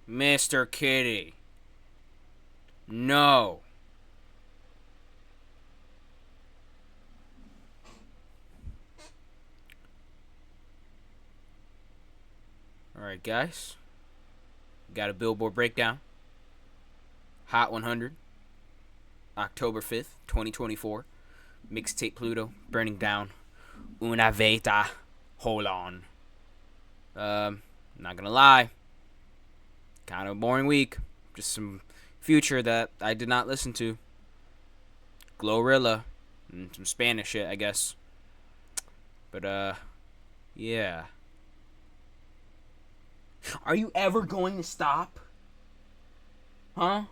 Mr. Kitty. No. Alright, guys. Got a Billboard breakdown. Hot 100. October 5th, 2024. Mixtape Pluto. Burning down. Una Veta. Hold on. Not gonna lie. Kind of a boring week. Just some Future that I did not listen to. Glorilla. And some Spanish shit, I guess. But, yeah. Are you ever going to stop? Huh?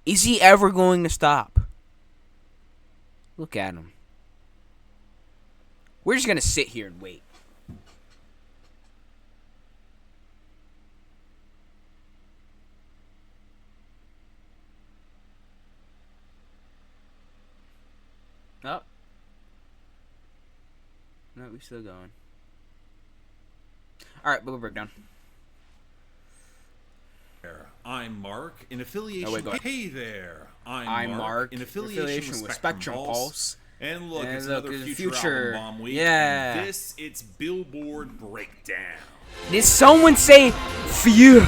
Is he ever going to stop? Look at him. We're just going to sit here and wait. Oh. No, we're still going. Alright, Billboard breakdown. I'm Mark, in affiliation. Oh, wait, go ahead. Hey there, I'm Mark, in affiliation with Spectrum Pulse. And look, it's another Future album bomb week. Yeah. And it's Billboard breakdown. Did someone say "phew"?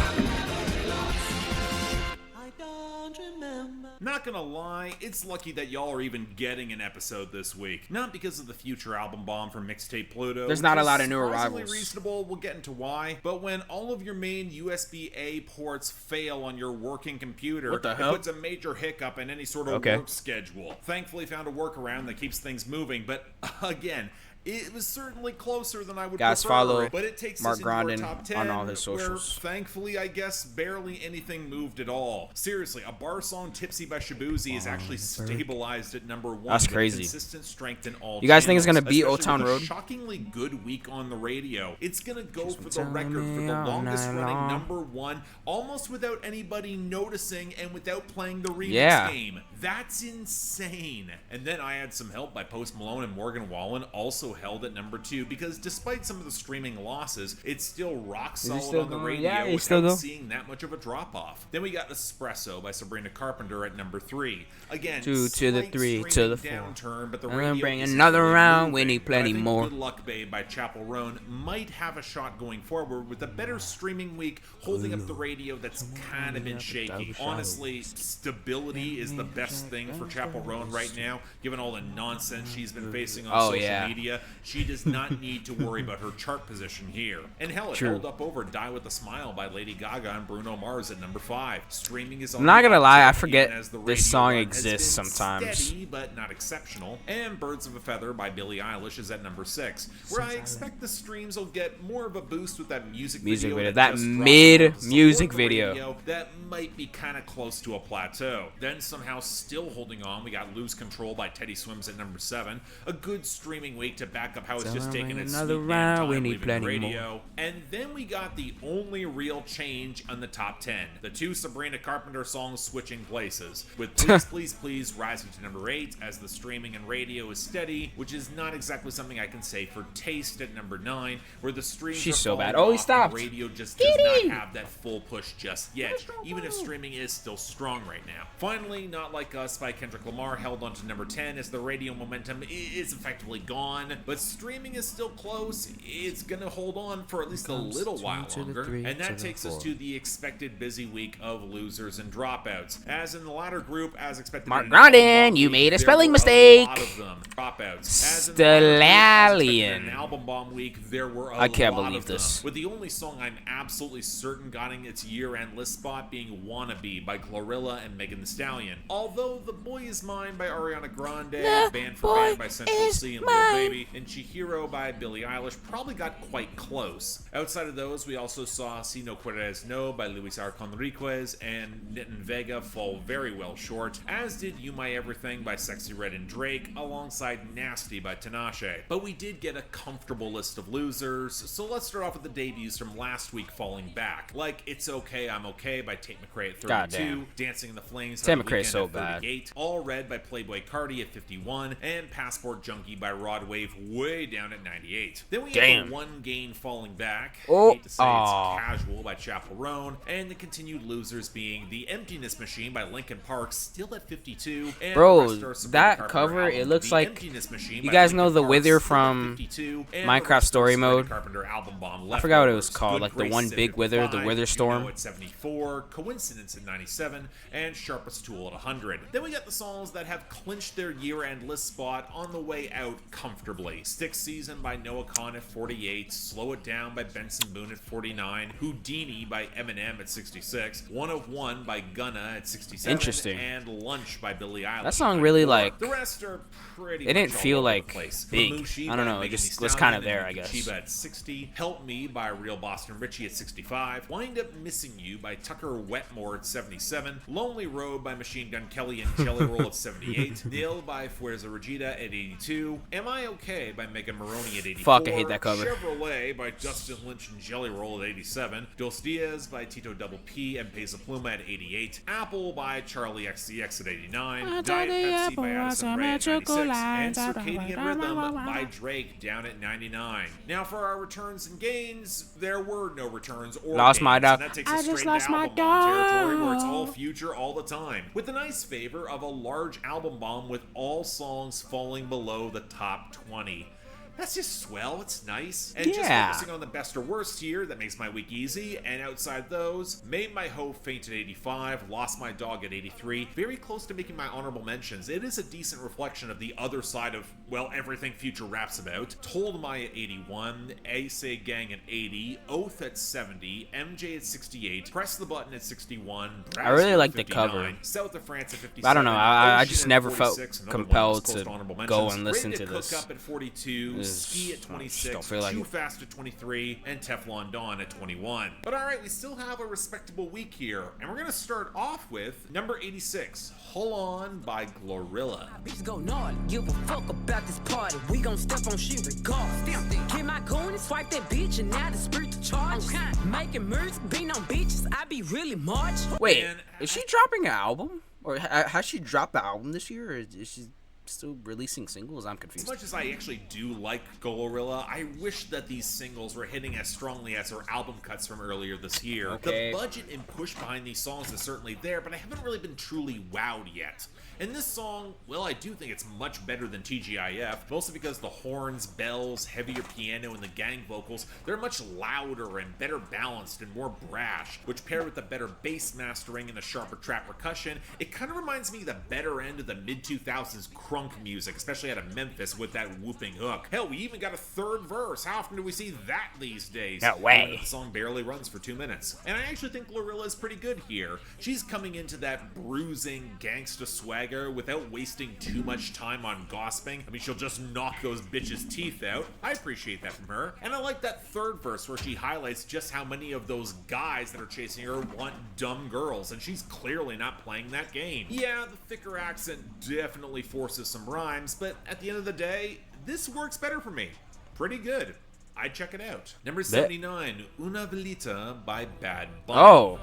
Not gonna lie, it's lucky that y'all are even getting an episode this week. Not because of the Future album bomb from Mixtape Pluto. There's not a lot of new arrivals. Reasonable, we'll get into why. But when all of your main USB-A ports fail on your working computer, what the hell? It puts a major hiccup in any sort of work schedule. Thankfully found a workaround that keeps things moving, but again, it was certainly closer than I would prefer, follow but it takes Mark us into our Grodin top 10, on all his socials. where, thankfully, I guess, barely anything moved at all. Seriously, a bar song Tipsy by Shabuzi is actually stabilized at number 1. That's crazy. Consistent strength in all you guys think it's channels, going to beat Old especially Town with a Road? Shockingly good week on the radio. It's going to go for the record for the longest running number 1, almost without anybody noticing and without playing the remix game. That's insane. And then I had some help by Post Malone and Morgan Wallen, also held at number 2, because despite some of the streaming losses, it's still rock solid on the radio without seeing that much of a drop-off. Then we got Espresso by Sabrina Carpenter at number 3. Again, 2 to the 3 to the 4. Downturn, but the I'm radio gonna bring isn't another really round. We moving. need plenty But I think more. Good Luck Babe by Chapel Roan might have a shot going forward with a better streaming week, holding up the radio that's kind of been shaky. Honestly, stability is the best thing for Chapel Roan right now, given all the nonsense she's been facing on social media. She does not need to worry about her chart position here. And hell, it held up over Die With a Smile by Lady Gaga and Bruno Mars at number 5. Streaming is on. I'm not gonna lie, I even forget as the this radio song run exists has been sometimes. Steady, but not exceptional. And Birds of a Feather by Billie Eilish is at number 6, where I expect the streams will get more of a boost with that music video. That mid-music video. That might be kind of close to a plateau. Then somehow still holding on, we got Lose Control by Teddy Swims at number 7. A good streaming week to back up how it's just taking its sweet damn time leaving the radio. And then we got the only real change on the top 10. The 2 Sabrina Carpenter songs switching places, with Please Please Please rising to number 8 as the streaming and radio is steady, which is not exactly something I can say for Taste at number 9, where the streams are so bad. falling Oh, he off, stopped. the radio just does not have that full push just yet, even if streaming is still strong right now. Finally, Not Like Us by Kendrick Lamar held on to number 10 as the radio momentum is effectively gone, but streaming is still close. It's gonna hold on for at least a little while longer, and that takes us to the expected busy week of losers and dropouts. As in the latter group, as expected, Mark Grodin, you made a spelling mistake. A lot of them. Dropouts. Stallion. Album bomb week, there were I can't lot believe of them, this. with the only song I'm absolutely certain getting its year-end list spot being Wannabe by Glorilla and Megan Thee Stallion. Although The Boy Is Mine by Ariana Grande, Band for Band by Central C and Lil Baby, and Chihiro by Billie Eilish probably got quite close. Outside of those, we also saw Si No Quieres No by Luis R. Conriquez and Nitin Vega fall very well short, as did You My Everything by Sexy Red and Drake, alongside Nasty by Tinashe. But we did get a comfortable list of losers, so let's start off with the debuts from last week falling back, like It's Okay, I'm Okay by Tate McRae at 32, Dancing in the Flames Tate by McRae's Weeknd so at bad. glad. 38, All Red by Playboy Cardi at 51, and Passport Junkie by Rod Wave way down at 98. Then we have the One Gain Falling Back, hate to say it's Casual by Chappell Roan, and the continued losers being The Emptiness Machine by Linkin Park, still at 52. And bro, that cover, album, it looks like, you guys know the Wither from Minecraft Story Mode? I forgot what it was called, like the one big Wither, the Wither Storm. At 74, Coincidence at 97, and Sharpest Tool at 100. Then we got the songs that have clinched their year-end list spot on the way out comfortably. Stick Season by Noah Khan at 48, Slow It Down by Benson Boone at 49, Houdini by Eminem at 66, One of One by Gunna at 67, interesting, and Lunch by Billie Eilish. That song really, like, the rest are pretty it didn't feel like big. Mamushi I don't know, it just was kind of there, I guess. Chiba at 60, Help Me by Real Boston Richie at 65, Wind Up Missing You by Tucker Wetmore at 77, Lonely Road by Machine Gun Kelly and Jelly Roll at 78, Nil by Fuerza Regida at 82, Am I Okay by Megan Maroney at 84, fuck, I hate that cover. Chevrolet by Justin Lynch and Jelly Roll at 87, Dos Dias by Tito Double P and Pesa Pluma at 88, Apple by Charlie XCX at 89, Diet Pepsi by Addison Rae at 96, and Circadian Rhythm by Drake down at 99. Now for our returns and gains, there were no returns or lost gains, my dog. and that takes us straight to album bomb territory where it's all future all the time, with the nice favor of a large album bomb with all songs falling below the top 20. That's just swell. It's nice. And just focusing on the best or worst here, that makes my week easy. And outside those, Made My Hoe Faint at 85, Lost My Dog at 83. Very close to making my honorable mentions. It is a decent reflection of the other side of, well, everything Future raps about. Told My at 81, A-Say Gang at 80, Oath at 70, MJ at 68, Press the Button at 61, I really like the cover. South of France at 57. I don't know. I just never felt compelled to go and listen to this. Cook Up at 42. Ski at 26, Too Fast at 23, and Teflon Dawn at 21. But alright, we still have a respectable week here, and we're going to start off with number 86, Hold On by Glorilla. Bitch go north, give a fuck about this party. We gon' step on shit regardless. Get my gun and swipe that bitch, and now the spirit to charge. Making moves, being on bitches, I be really march. Wait, is she dropping an album? Or has she dropped an album this year? Or is she still releasing singles? I'm confused. As much as I actually do like Glorilla, I wish that these singles were hitting as strongly as her album cuts from earlier this year. Okay. The budget and push behind these songs is certainly there, but I haven't really been truly wowed yet. And this song, well, I do think it's much better than TGIF, mostly because the horns, bells, heavier piano, and the gang vocals, they're much louder and better balanced and more brash, which paired with the better bass mastering and the sharper trap percussion, it kind of reminds me of the better end of the mid-2000s crunk music, especially out of Memphis with that whooping hook. Hell, we even got a third verse. How often do we see that these days? No way. The song barely runs for 2 minutes. And I actually think Glorilla is pretty good here. She's coming into that bruising gangsta swagger without wasting too much time on gossiping. I mean, she'll just knock those bitches' teeth out. I appreciate that from her. And I like that third verse where she highlights just how many of those guys that are chasing her want dumb girls, and she's clearly not playing that game. Yeah, the thicker accent definitely forces some rhymes, but at the end of the day, this works better for me. Pretty good. I'd check it out. Number 79, Una Velita by Bad Bunny. Oh.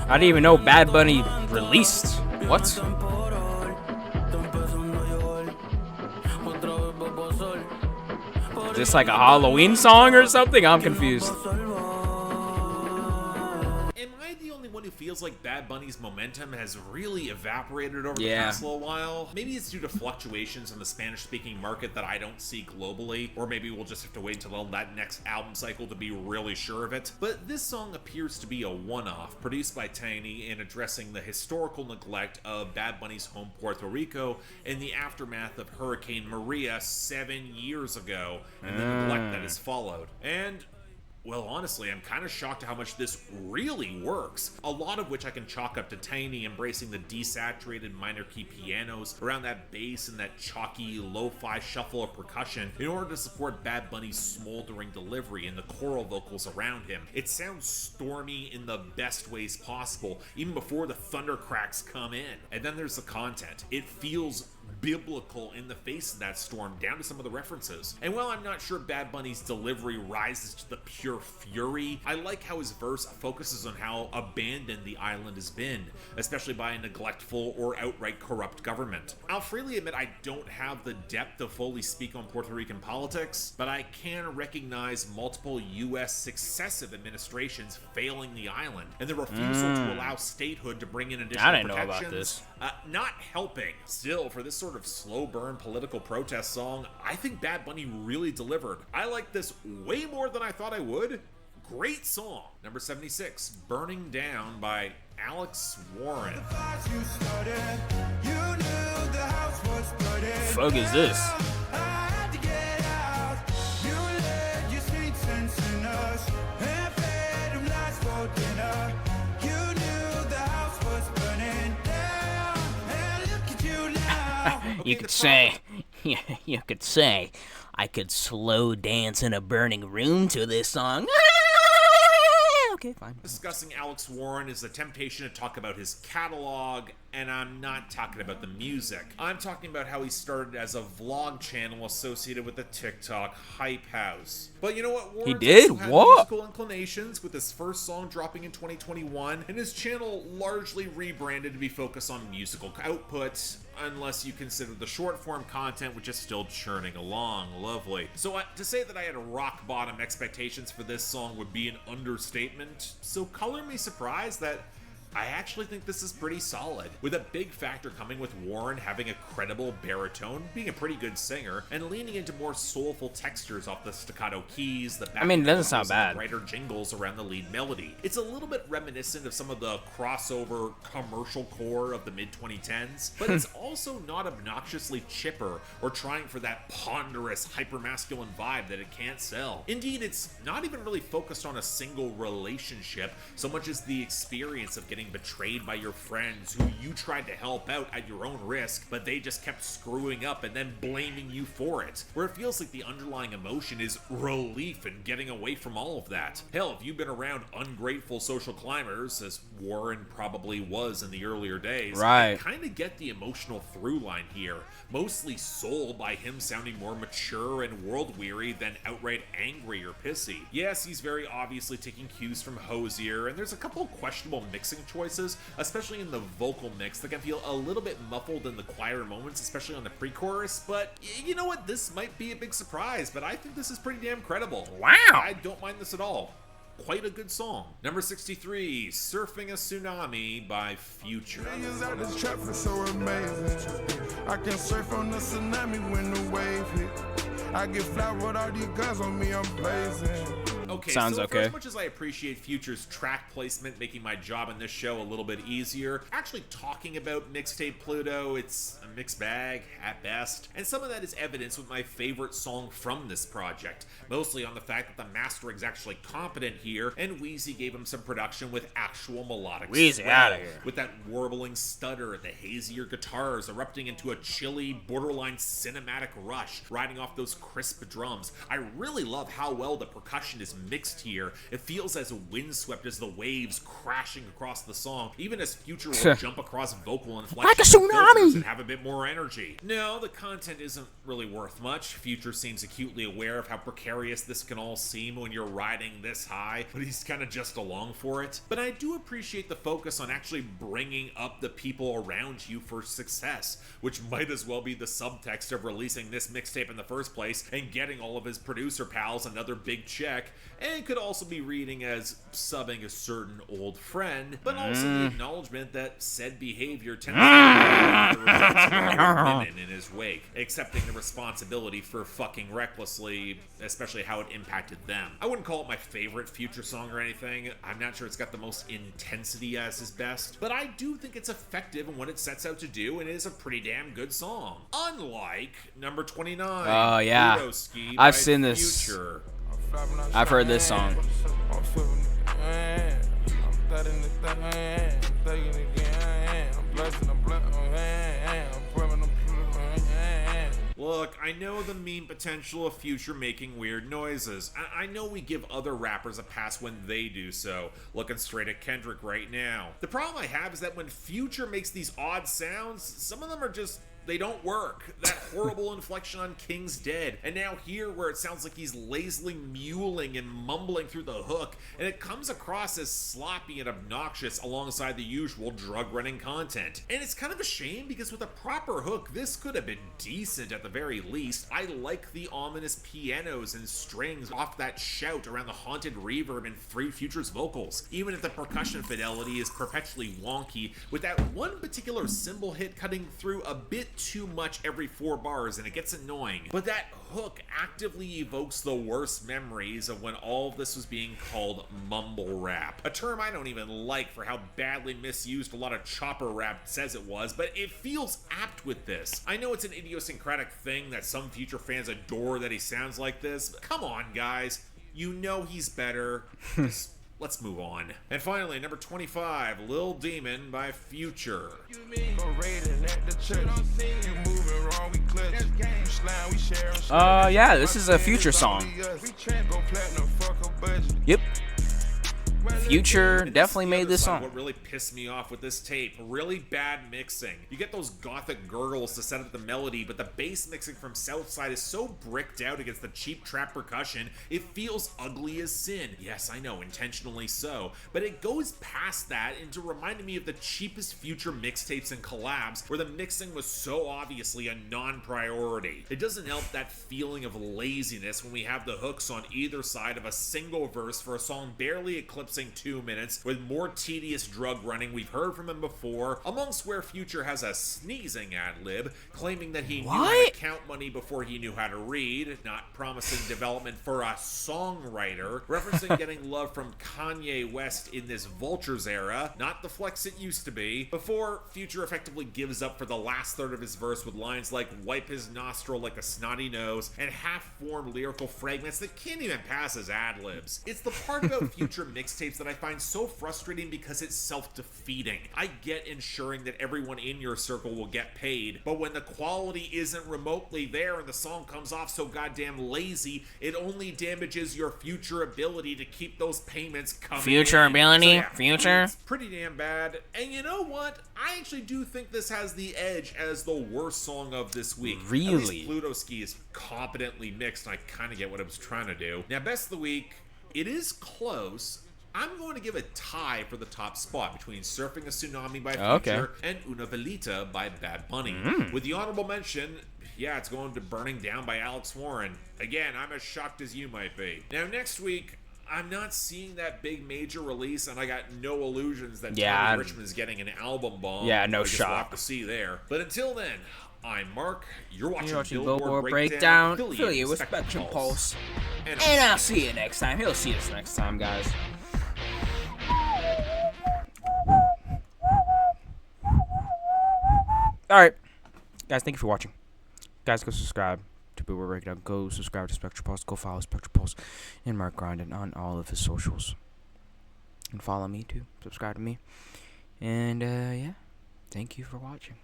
I didn't even know Bad Bunny released. What? Is this like a Halloween song or something? I'm confused. Am I the only one who feels like Bad Bunny's momentum has really evaporated over the past little while? Maybe it's due to fluctuations in the Spanish-speaking market that I don't see globally, or maybe we'll just have to wait until that next album cycle to be really sure of it. But this song appears to be a one-off, produced by Tiny in addressing the historical neglect of Bad Bunny's home Puerto Rico in the aftermath of Hurricane Maria 7 years ago, and the neglect that has followed. And well, honestly, I'm kind of shocked at how much this really works. A lot of which I can chalk up to Tiny embracing the desaturated minor key pianos around that bass and that chalky lo-fi shuffle of percussion in order to support Bad Bunny's smoldering delivery and the choral vocals around him. It sounds stormy in the best ways possible, even before the thunder cracks come in. And then there's the content. It feels biblical in the face of that storm, down to some of the references. And while I'm not sure Bad Bunny's delivery rises to the pure fury, I like how his verse focuses on how abandoned the island has been, especially by a neglectful or outright corrupt government. I'll freely admit I don't have the depth to fully speak on Puerto Rican politics, but I can recognize multiple U.S. successive administrations failing the island, and the refusal to allow statehood to bring in additional I didn't know protections, about this. not helping. Still, for this sort of slow burn political protest song, I think Bad Bunny really delivered. I like this way more than I thought I would. Great song. Number 76, Burning Down by Alex Warren. Fuck is this? You could say, you could say, I could slow dance in a burning room to this song. Okay, fine. Discussing Alex Warren is the temptation to talk about his catalog, and I'm not talking about the music. I'm talking about how he started as a vlog channel associated with the TikTok Hype House. But you know what? Warren He did? also had What? musical inclinations, with his first song dropping in 2021, and his channel largely rebranded to be focused on musical output, unless you consider the short form content, which is still churning along. Lovely. So to say that I had rock bottom expectations for this song would be an understatement, so color me surprised that I actually think this is pretty solid, with a big factor coming with Warren having a credible baritone, being a pretty good singer, and leaning into more soulful textures off the staccato keys, the back it doesn't vocals, sound and bad. the brighter jingles around the lead melody. It's a little bit reminiscent of some of the crossover commercial core of the mid-2010s, but it's also not obnoxiously chipper or trying for that ponderous, hypermasculine vibe that it can't sell. Indeed, it's not even really focused on a single relationship so much as the experience of getting betrayed by your friends who you tried to help out at your own risk, but they just kept screwing up and then blaming you for it. Where it feels like the underlying emotion is relief and getting away from all of that. Hell, if you've been around ungrateful social climbers, as Warren probably was in the earlier days, Right. you kind of get the emotional through line here, mostly sold by him sounding more mature and world-weary than outright angry or pissy. Yes, he's very obviously taking cues from Hosier, and there's a couple questionable mixing choices, especially in the vocal mix, that can feel a little bit muffled in the quieter moments, especially on the pre-chorus, but you know what, this might be a big surprise, but I think this is pretty damn credible. Wow. I don't mind this at all. Quite a good song. Number 63, Surfing a Tsunami by Future. Niggas out this trap is so amazing. I can surf on the tsunami when the wave hit. I get fly with all these guns on me, I'm blazing. Okay, Sounds so for okay. as much as I appreciate Future's track placement making my job in this show a little bit easier, actually talking about Mixtape Pluto, it's a mixed bag at best, and some of that is evidenced with my favorite song from this project, mostly on the fact that the mastering's actually competent here, and Wheezy gave him some production with actual melodic Wheezy swell, outta here. with that warbling stutter, the hazier guitars erupting into a chilly, borderline cinematic rush, riding off those crisp drums. I really love how well the percussion is mixed here. It feels as windswept as the waves crashing across the song, even as Future will jump across vocal inflections Like a and filters tsunami! and have a bit more energy. No, the content isn't really worth much. Future seems acutely aware of how precarious this can all seem when you're riding this high, but he's kind of just along for it. But I do appreciate the focus on actually bringing up the people around you for success, which might as well be the subtext of releasing this mixtape in the first place and getting all of his producer pals another big check, and could also be reading as subbing a certain old friend, but also the acknowledgement that said behavior tends to be women in his wake, accepting the responsibility for fucking recklessly, especially how it impacted them. I wouldn't call it my favorite Future song or anything. I'm not sure it's got the most intensity as his best, but I do think it's effective in what it sets out to do, and it is a pretty damn good song. Unlike number 29, Oh, yeah. Pluto Ski I've by seen this. Future. I've heard this song. Look, I know the meme potential of Future making weird noises. I know we give other rappers a pass when they do so, looking straight at Kendrick right now. The problem I have is that when Future makes these odd sounds, some of them are just They don't work. That horrible inflection on King's Dead. And now here where it sounds like he's lazily mewling and mumbling through the hook, and it comes across as sloppy and obnoxious alongside the usual drug-running content. And it's kind of a shame because with a proper hook, this could have been decent at the very least. I like the ominous pianos and strings off that shout around the haunted reverb in Future's vocals, even if the percussion fidelity is perpetually wonky, with that one particular cymbal hit cutting through a bit too much every 4 bars, and it gets annoying. But that hook actively evokes the worst memories of when all of this was being called mumble rap, a term I don't even like for how badly misused a lot of chopper rap says it was, but it feels apt with this. I know it's an idiosyncratic thing that some Future fans adore that he sounds like this, but come on guys, you know he's better. Just let's move on. And finally, number 25, Lil Demon by Future. Yeah, this is a Future song. Yep. Future definitely made this song. What really pissed me off with this tape, really bad mixing. You get those gothic gurgles to set up the melody, but the bass mixing from Southside is so bricked out against the cheap trap percussion, it feels ugly as sin. Yes, I know, intentionally so, but it goes past that into reminding me of the cheapest Future mixtapes and collabs where the mixing was so obviously a non-priority. It doesn't help that feeling of laziness when we have the hooks on either side of a single verse for a song barely eclipsing 2 minutes, with more tedious drug running we've heard from him before, amongst where Future has a sneezing ad-lib, claiming that he knew how to count money before he knew how to read, not promising development for a songwriter, referencing getting love from Kanye West in this Vultures era, not the flex it used to be, before Future effectively gives up for the last third of his verse with lines like wipe his nostril like a snotty nose, and half-formed lyrical fragments that can't even pass as ad-libs. It's the part about Future mixtapes that I find so frustrating because it's self-defeating. I get ensuring that everyone in your circle will get paid, but when the quality isn't remotely there and the song comes off so goddamn lazy, it only damages your future ability to keep those payments coming Future in. ability? So yeah, Future? it's pretty damn bad. And you know what? I actually do think this has the edge as the worst song of this week. Really? At least Plutoski is competently mixed, and I kind of get what I was trying to do. Now, best of the week, it is close. I'm going to give a tie for the top spot between Surfing a Tsunami by Future and Una Velita by Bad Bunny. With the honorable mention, yeah, it's going to Burning Down by Alex Warren. Again, I'm as shocked as you might be. Now, next week, I'm not seeing that big major release, and I got no illusions that Tommy Richmond's getting an album bomb. Yeah, no We'll shot. have to see there. But until then, I'm Mark. You're watching Billboard Breakdown. Affiliate with Spectrum Pulse. And I'll see you next time. He'll see us next time, guys. Alright. Guys, thank you for watching. Guys, go subscribe to Billboard Breakdown. Go subscribe to Spectrum Pulse. Go follow Spectrum Pulse and Mark Grondin on all of his socials. And follow me too. Subscribe to me. And, yeah. Thank you for watching.